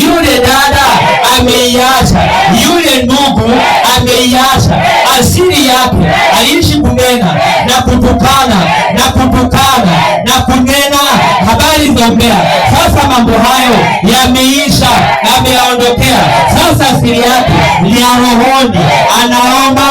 yule dada ameiacha, yule ndugu ameiacha asili yake. Aliishi kunena na kutukana na kunena habari za umbea. Sasa mambo hayo yameisha, ameyaondokea. Sasa asili yake ni ya rohoni, anaomba,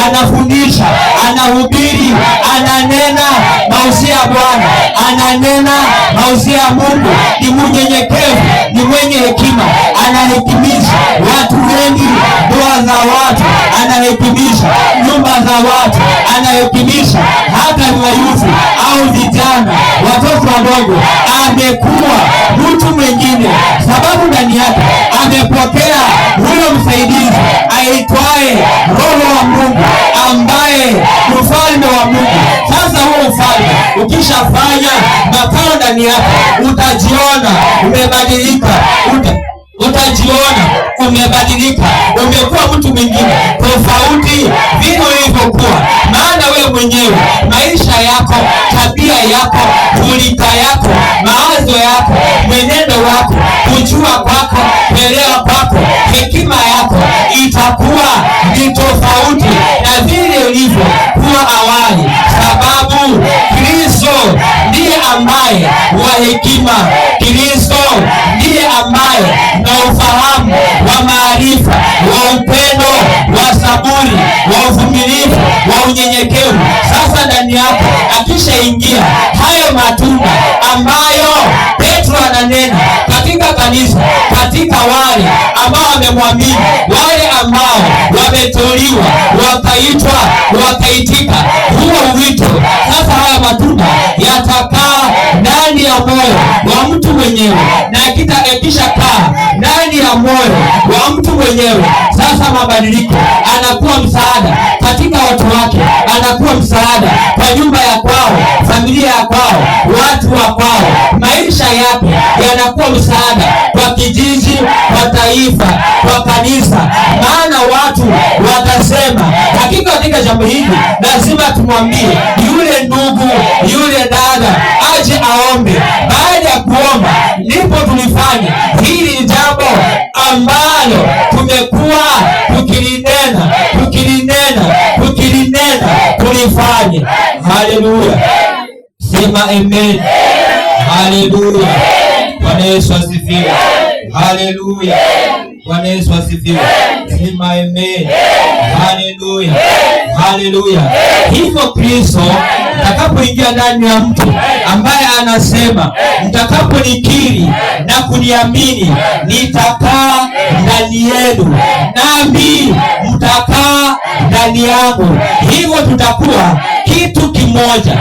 anafundisha, anahubiri, ananena mausia ya Bwana, ananena mausia ya Mungu. Ni mnyenyekevu, ni mwenye hekima, anahekimisha watu wengi, ndoa za watu anahekimisha, nyumba za watu anahekimisha, hata ni wayuzi au vijana, watoto wadogo. Amekuwa mtu mwingine, sababu ndani yake amepokea huyo msaidizi aitwaye Roho wa Mungu, ambaye ufalme wa Mungu. Sasa huo ufalme ukishafanya makao ndani yako, utajiona umebadilika, utajiona umebadilika, umekuwa mtu mwingine tofauti vile ulivyokuwa. Maana wewe mwenyewe maisha yako, tabia yako, hulika yako, mawazo yako, mwenendo wako, kujua kwako, kuelewa kwako, hekima yako itakuwa ni tofauti na vile ulivyokuwa awali, sababu Kristo ndiye ambaye wa hekima, Kristo ndiye ambaye na ufahamu wa maarifa, wa upendo, wa saburi, wa uvumilivu, wa unyenyekevu. Sasa ndani yako akishaingia hayo matunda ambayo Petro ananena katika kanisa, katika wale ambao wamemwamini, wale ambao wametoliwa, wakaitwa, wakaitika huo wito. Sasa haya matunda yatakaa ndani ya moyo wa mtu mwenyewe, na kisha kaa ndani ya moyo wa mtu mwenyewe. Sasa mabadiliko, anakuwa msaada katika watu wake, anakuwa msaada kwa nyumba ya kwao, familia ya kwao, watu wa kwao. Maisha yake yanakuwa msaada kwa kijiji, kwa taifa, kwa kanisa. Maana watu watasema hakika katika jambo hili lazima tumwambie yule ndugu, yule dada aje aombe. Baada ya kuomba ndipo tulifanya hili jambo ambalo tumekuwa tukilinena tulifanye. Haleluya, sema amen. Haleluya, Bwana Yesu asifiwe. Haleluya, Bwana Yesu asifiwe. Sema amen. Haleluya, haleluya. Hivyo Kristo mtakapoingia ndani ya mtu ambaye anasema mtakaponikiri na kuniamini nitakaa ndani yenu, nami mtakaa ndani yangu. Hivyo tutakuwa kitu kimoja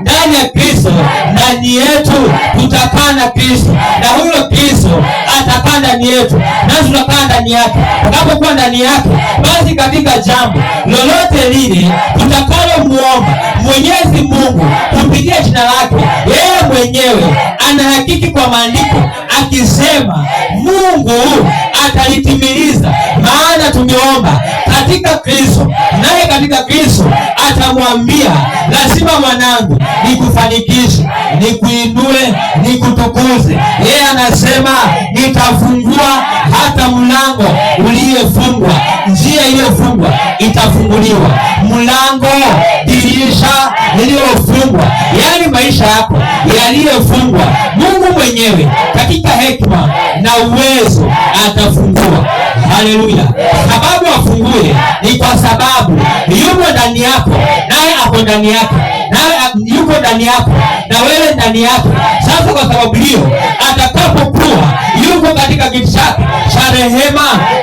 ndani ya Kristo. Ndani yetu tutakaa na Kristo, na huyo Kristo atakaa ndani yetu, nasi tutakaa ndani yake. Tutakapokuwa ndani yake, basi katika jambo lolote lile tutakalomuomba Mwenyezi Mungu kupitia jina lake, yeye mwenyewe anahakiki kwa maandiko akisema Mungu atalitimiliza. Maana tumeomba katika Kristo, naye katika Kristo atamwambia lazima mwanangu nikufanikishe, nikuinue, nikutukuze. Yeye anasema nitafungua hata mlango uliyefungwa, njia iliyofungwa itafunguliwa, mlango, dirisha lililofungwa, yani maisha yako yaliyofungwa, Mungu mwenyewe katika hekima na uwezo atafungua. Haleluya. Sababu afungue ni kwa sababu yuko ndani yako, naye ako ndani yako, naye yuko ndani yako, na wewe ndani yako. Sasa kwa sababu hiyo, atakapokuwa yuko katika kiti chake cha rehema,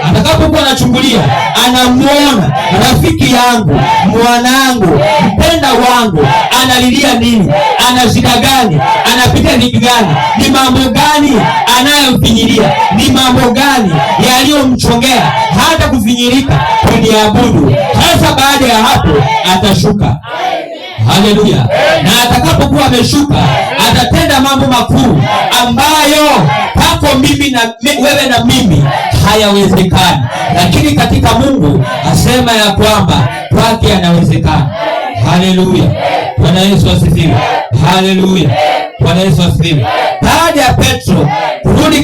atakapokuwa anachungulia, anamuona rafiki yangu, mwanangu, mpenda wangu analilia nini, ana shida gani, anapitia dhiki gani, ni mambo gani anayomfinyilia, ni mambo gani yaliyomchongea hata kufinyirika kuniabudu. Sasa baada ya hapo atashuka. Haleluya. Na atakapokuwa ameshuka, atatenda mambo makuu ambayo kwako mimi na wewe na mimi hayawezekani, lakini katika Mungu asema ya kwamba kwake yanawezekana. Haleluya. Bwana Yesu asifiwe. Haleluya. Bwana Yesu asifiwe. Baada ya Petro kurudi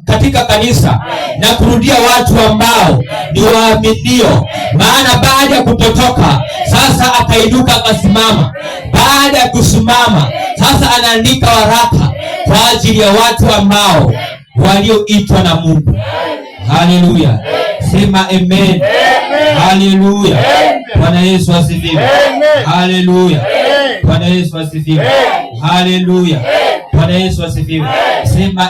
katika kanisa na kurudia watu ambao ni waaminio, maana baada ya kupotoka sasa akainuka akasimama. Baada ya kusimama sasa anaandika waraka kwa ajili ya watu ambao walioitwa na Mungu. Haleluya. Sema amen. Haleluya. Bwana Yesu asifiwe. Haleluya. Bwana Yesu asifiwe. Haleluya. Bwana Yesu asifiwe. Sema